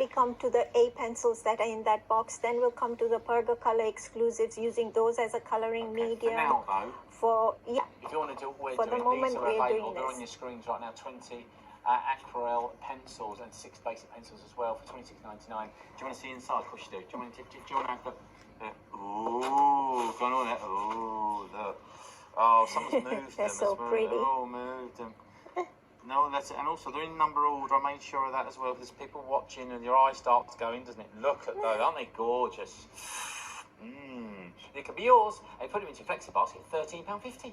we come to the A pencils that are in that box. Then we'll come to the Perga color exclusives, using those as a coloring medium. For now, though, yeah. if you want to do what For we're the doing, moment, these are we're available. doing They're this. on your screens right now. 20 aquarelle pencils and 6 basic pencils as well for $26.99. Do you want to see inside? Of course you do. Do you want to have the... Ooh, going on there. Ooh, look. Oh, someone's moved them. They're so pretty. Oh, moved them. No, that's it. And also, they're in number order. I made sure of that as well. There's people watching and your eye starts going, doesn't it? Look at those. Aren't they gorgeous? It could be yours. And put them into your flexi basket, £13.50.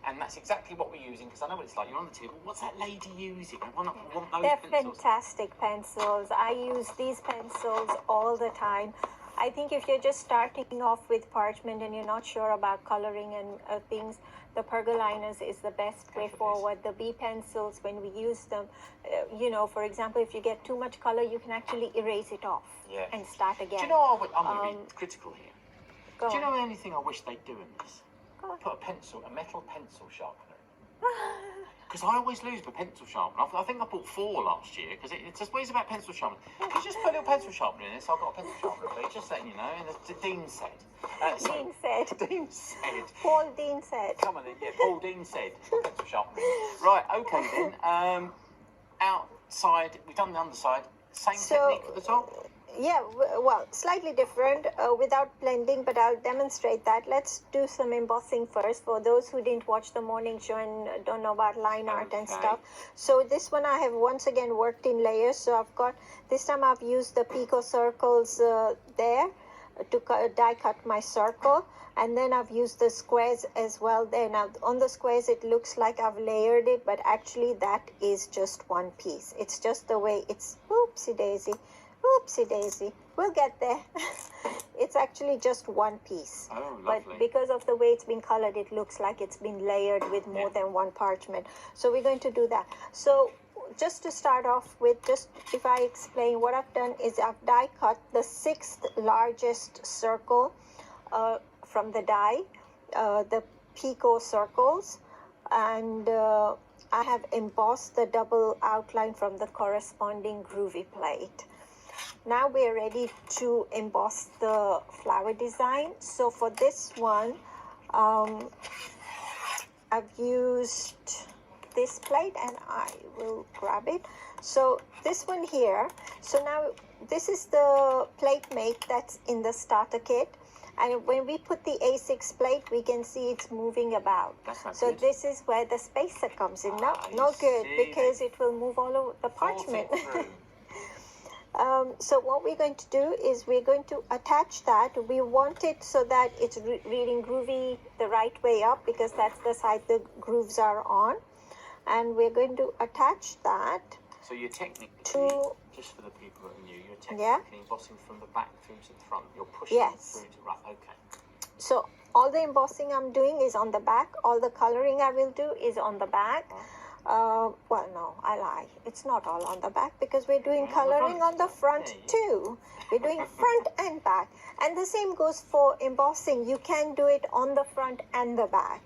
And that's exactly what we're using, because I know what it's like. You're on the table. What's that lady using? I want those They're pencils. fantastic pencils. I use these pencils all the time. I think if you're just starting off with parchment and you're not sure about coloring and things, the Pergoliners is the best way forward. The B pencils, when we use them, for example, if you get too much color, you can actually erase it off and start again. Do you know, I'm going to be critical here. Do you on. know anything I wish they'd do in this? Put a metal pencil sharpener in. Because I always lose my pencil sharpener. I think I bought 4 last year, because it just weighs about pencil sharpener. Could you just put a little pencil sharpener in this? So I've got a pencil sharpener, please. Just letting you know. And the Dean said. Dean said. Paul Dean said. Come on, yeah, Paul Dean said. Pencil sharpener. Right, okay then. Outside, we've done the underside. Same technique at the top? Yeah, well, slightly different without blending, but I'll demonstrate that. Let's do some embossing first for those who didn't watch the morning show and don't know about line art and stuff. So this one I have once again worked in layers. So I've got, this time I've used the Pico circles there to die cut my circle. And then I've used the squares as well there. Now on the squares it looks like I've layered it, but actually that is just one piece. It's just the way it's, oopsie daisy. Oopsie daisy, we'll get there. It's actually just one piece. Oh, but because of the way it's been colored, it looks like it's been layered with more than one parchment. So we're going to do that. So just to start off with, just if I explain what I've done is I've die cut the 6th largest circle from the die, the Pico circles, and I have embossed the double outline from the corresponding groovy plate. Now we're ready to emboss the flower design. So for this one, I've used this plate and I will grab it. So this one here, so now this is the plate mate that's in the starter kit. And when we put the A6 plate, we can see it's moving about. So this is where the spacer comes in. No good, because it will move all over the parchment. So what we're going to do is we're going to attach that. We want it so that it's reading groovy the right way up, because that's the side the grooves are on. And we're going to attach that. So you're technically, just for the people that are new, you're technically embossing from the back through to the front. You're pushing through to right, okay. So all the embossing I'm doing is on the back. All the coloring I will do is on the back. Well, no, I lie. It's not all on the back, because we're doing coloring on the front too. We're doing front and back. And the same goes for embossing. You can do it on the front and the back.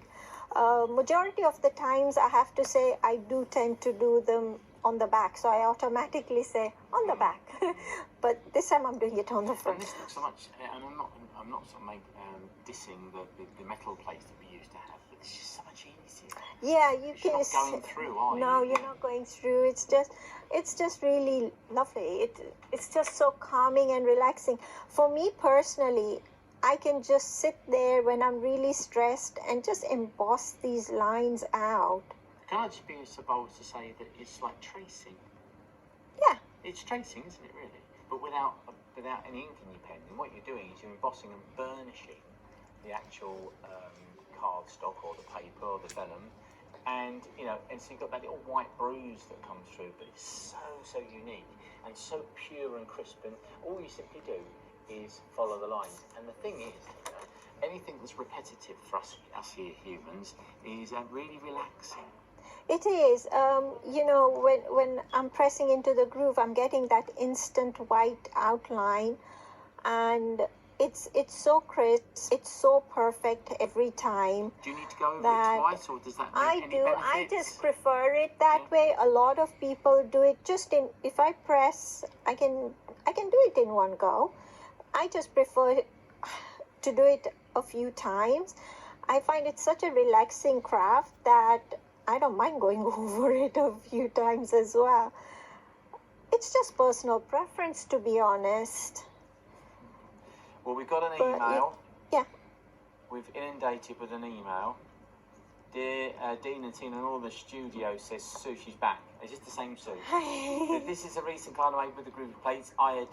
Majority of the times, I have to say, I do tend to do them on the back. So I automatically say on the back. But this time I'm doing it on the front. And this looks so much, and I'm not sort of dissing the metal plates that we used to have, but it's just so much easier. Yeah, you can. You're not going through, are you? No, you're not going through. It's just really lovely. It's just so calming and relaxing. For me personally, I can just sit there when I'm really stressed and just emboss these lines out. Can I just be so bold to say that it's like tracing? Yeah. It's tracing, isn't it, really? But without any ink in your pen. And what you're doing is you're embossing and burnishing the actual cardstock or the paper or the vellum. And, and so you've got that little white bruise that comes through, but it's so unique and so pure and crisp. And all you simply do is follow the lines. And the thing is, anything that's repetitive for us here humans is really relaxing. It is. When I'm pressing into the groove, I'm getting that instant white outline, and it's so crisp, it's so perfect every time. Do you need to go over it twice, or does that make any benefits? I just prefer it that way. A lot of people do it just if I press, I can can do it in one go. I just prefer to do it a few times. I find it such a relaxing craft that I don't mind going over it a few times as well. It's just personal preference, to be honest. Well, we've got an But, email. yeah. We've inundated with an email. Dear Dean and Tina and all the studio says Sue, she's back. Is this the same Sue? This is a recent card I made with the group of plates. I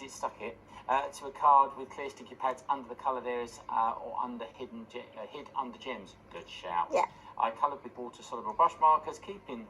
stuck it to a card with clear sticky pads under the coloured areas or under hid under gems. Good shout. Yeah. I coloured with water soluble brush markers, keep bringing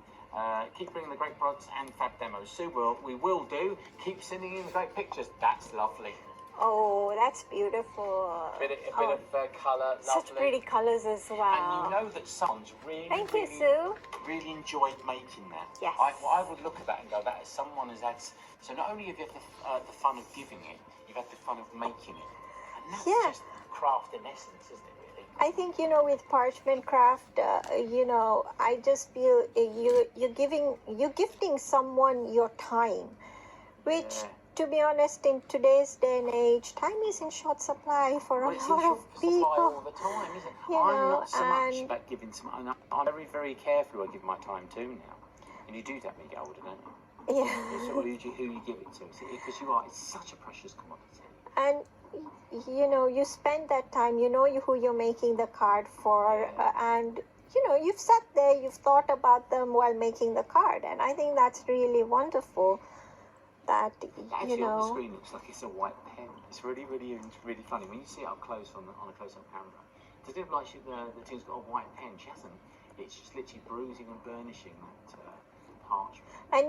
the great products and fab demos. Sue, we will do. Keep sending in the great pictures. That's lovely. Oh, that's beautiful. A bit of colour, lovely. Such pretty colours as well. And you know that someone's Thank you, Sue. really enjoyed making that. Yes. I would look at that and go, that is someone has had. So not only have you had the fun of giving it, you've had the fun of making it. And that's just craft in essence, isn't it, really? I think, with parchment craft, I just feel you're gifting someone your time, which, to be honest, in today's day and age, time is in short supply for a lot of people. All the time, isn't it? I'm not so much about giving some. I'm very, very careful who I give my time to now. And you do that when you get older, don't you? Yeah. It's all who you give it to, because it's such a precious commodity. And you spend that time. You know who you're making the card for, and you've sat there, you've thought about them while making the card, and I think that's really wonderful. That Actually, on the screen looks like it's a white pen. It's really, really, really funny when you see it up close on a close-up camera. Does it look like the team's got a white pen? She hasn't. It's just literally bruising and burnishing that parchment. And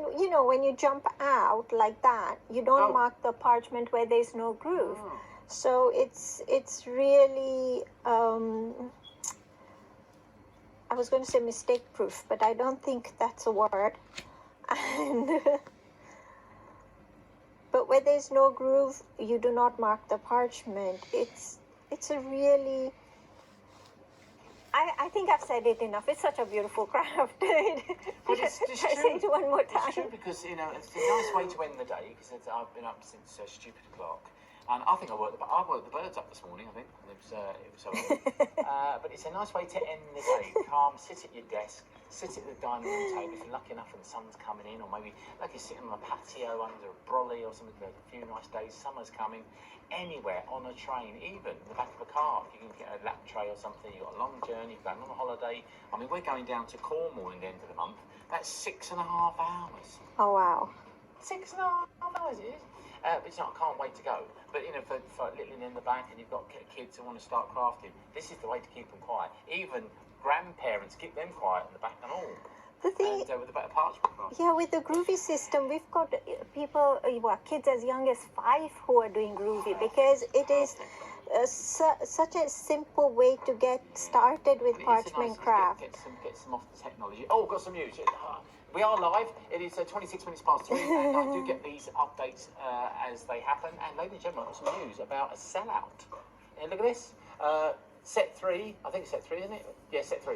when you jump out like that, you don't mark the parchment where there's no groove. Oh. So it's really I was going to say mistake proof, but I don't think that's a word. And but where there's no groove, you do not mark the parchment. It's a really, I think I've said it enough. It's such a beautiful craft. But it's I say it one more time. It's true because it's a nice way to end the day, because I've been up since stupid o'clock. And I think I woke the birds up this morning, I think. It was so but it's a nice way to end the day. Calm, sit at your desk, sit at the dining room table if you're lucky enough and the sun's coming in, or maybe like you're sitting on a patio under a brolly or something. A few nice days, summer's coming. Anywhere, on a train, even in the back of a car, you can get a lap tray or something. You've got a long journey, you're going on a holiday. I mean, we're going down to Cornwall in the end of the month. That's 6.5 hours. Oh, wow. 6.5 hours it is. But I can't wait to go. But for little in the back, and you've got kids who want to start crafting, this is the way to keep them quiet. Even grandparents, keep them quiet in the back and all. The thing, and with a better parchment craft. Yeah, with the groovy system, we've got people, kids as young as 5 who are doing groovy, because it is such a simple way to get started with parchment craft. Get some off the technology. Oh, got some news. We are live. It is 26 minutes past 3, and I do get these updates as they happen. And ladies and gentlemen, I've got some news about a sellout. Look at this. Set 3, I think it's set 3, isn't it? Yeah, set 3.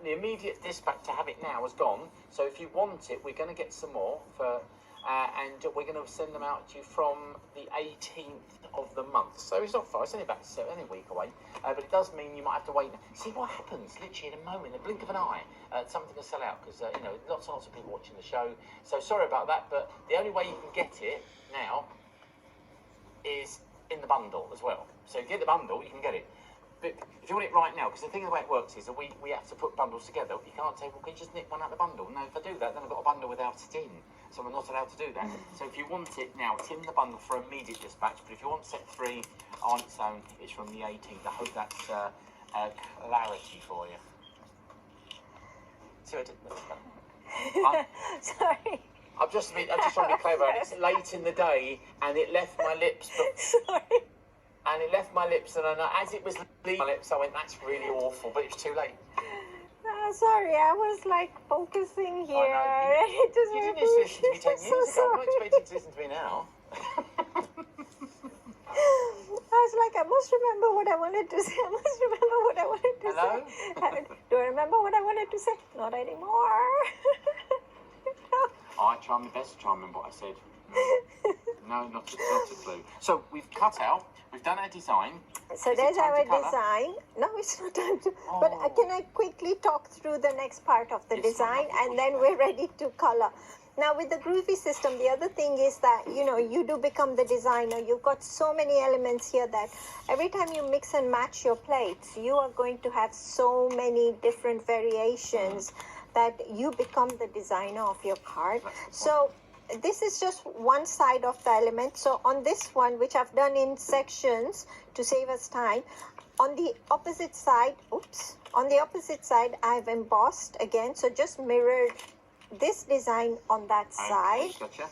The immediate dispatch to have it now has gone. So if you want it, we're going to get some more and we're going to send them out to you from the 18th of the month. So it's not far. It's only only a week away. But it does mean you might have to wait. See what happens. Literally in a moment, in the blink of an eye, something will sell out because lots and lots of people watching the show. So sorry about that. But the only way you can get it now is in the bundle as well. So if you get the bundle, you can get it. But if you want it right now, because the thing, the way it works is that we have to put bundles together. You can't say, well, can you just nip one out of the bundle? No, if I do that, then I've got a bundle without it in. So we're not allowed to do that. So if you want it now, it's in the bundle for immediate dispatch. But if you want set 3 on its own, it's from the 18th. I hope that's clarity for you. See what I did? Sorry. I'm just trying to be clever. It's late in the day, and it left my lips. Sorry. And it left my lips, and as it was leaving my lips, I went, that's really awful, but it was too late. Sorry, I was focusing here. You didn't just listen to me 10 years ago. I'm not expecting to listen to me now. I was like, I must remember what I wanted to say. Hello? Do I remember what I wanted to say? Not anymore. I try my best to try and remember what I said. No, not a clue. So we've cut out, we've done our design. So Is it there's time our to colour? design. No, it's not time to. But Oh. can I quickly talk through the next part of the Yes, design, ma'am. and then we're ready to color. Now with the groovy system, the other thing is that, you know, you do become the designer. You've got so many elements here that every time you mix and match your plates, you are going to have so many different variations that you become the designer of your card. So this is just one side of the element. So on this one, which I've done in sections to save us time, on the opposite side, on the opposite side, I've embossed again. So just mirrored this design on that side. Gotcha.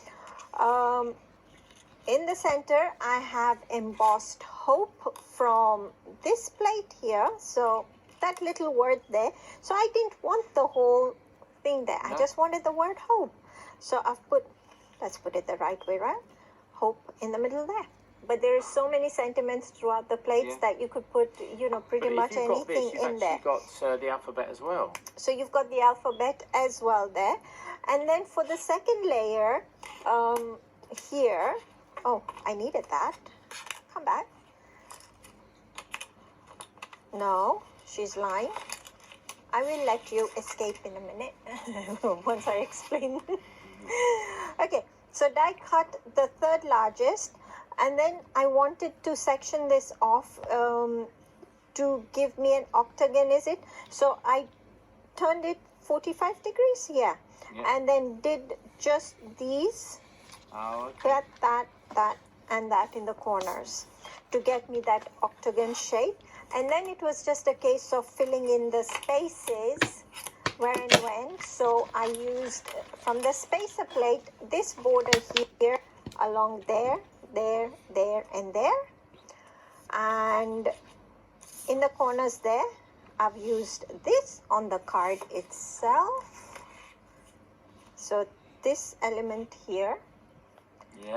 In the center, I have embossed hope from this plate here. So that little word there. So I didn't want the whole thing there. No. I just wanted the word hope. So I've put, let's put it the right way around, hope in the middle there. But there is so many sentiments throughout the plates that you could put, you know, pretty But much if you've got anything this, you've in there. got the alphabet as well. So you've got the alphabet as well there. And then for the second layer, here, oh, I needed that. Come back. No, she's lying. I will let you escape in a minute once I explain. Okay, so die cut the third largest, and then I wanted to section this off to give me an octagon, is it? So I turned it 45 degrees, yeah. And then did just these, that, and that in the corners to get me that octagon shape. And then it was just a case of filling in the spaces where and when. So I used from the spacer plate this border here along there, and there. And in the corners there, I've used this on the card itself. So this element here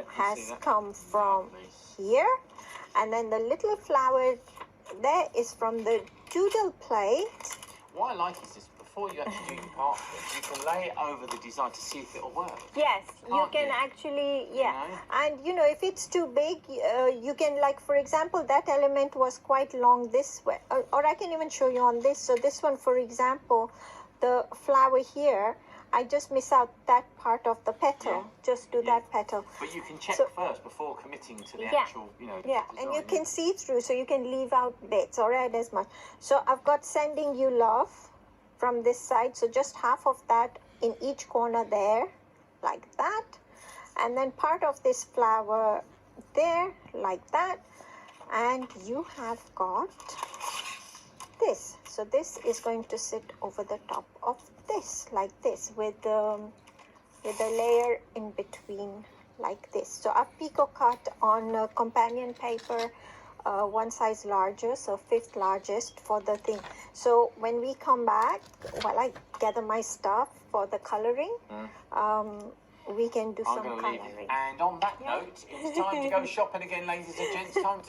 has come from here. And then the little flower there is from the doodle plate. What I like is this, before you actually do your part, you can lay it over the design to see if it'll work. Yes, you Can't can you? actually, yeah. You know? And you know, if it's too big, you can, like, for example, that element was quite long this way. Or I can even show you on this. So this one, for example, the flower here, I just miss out that part of the petal. Just do that petal. But you can check first before committing to the actual, you know, yeah, design, and you can see through, so you can leave out bits or add as much. So I've got sending you love from this side. So just half of that in each corner there, like that. And then part of this flower there, like that. And you have got this. So this is going to sit over the top of this, like this, with a layer in between, like this. So I've picot cut on companion paper, one size larger, so 5th largest for the thing. So when we come back, while I gather my stuff for the coloring, we can do some coloring. And on that note, it's time to go shopping again, ladies and gents. Time to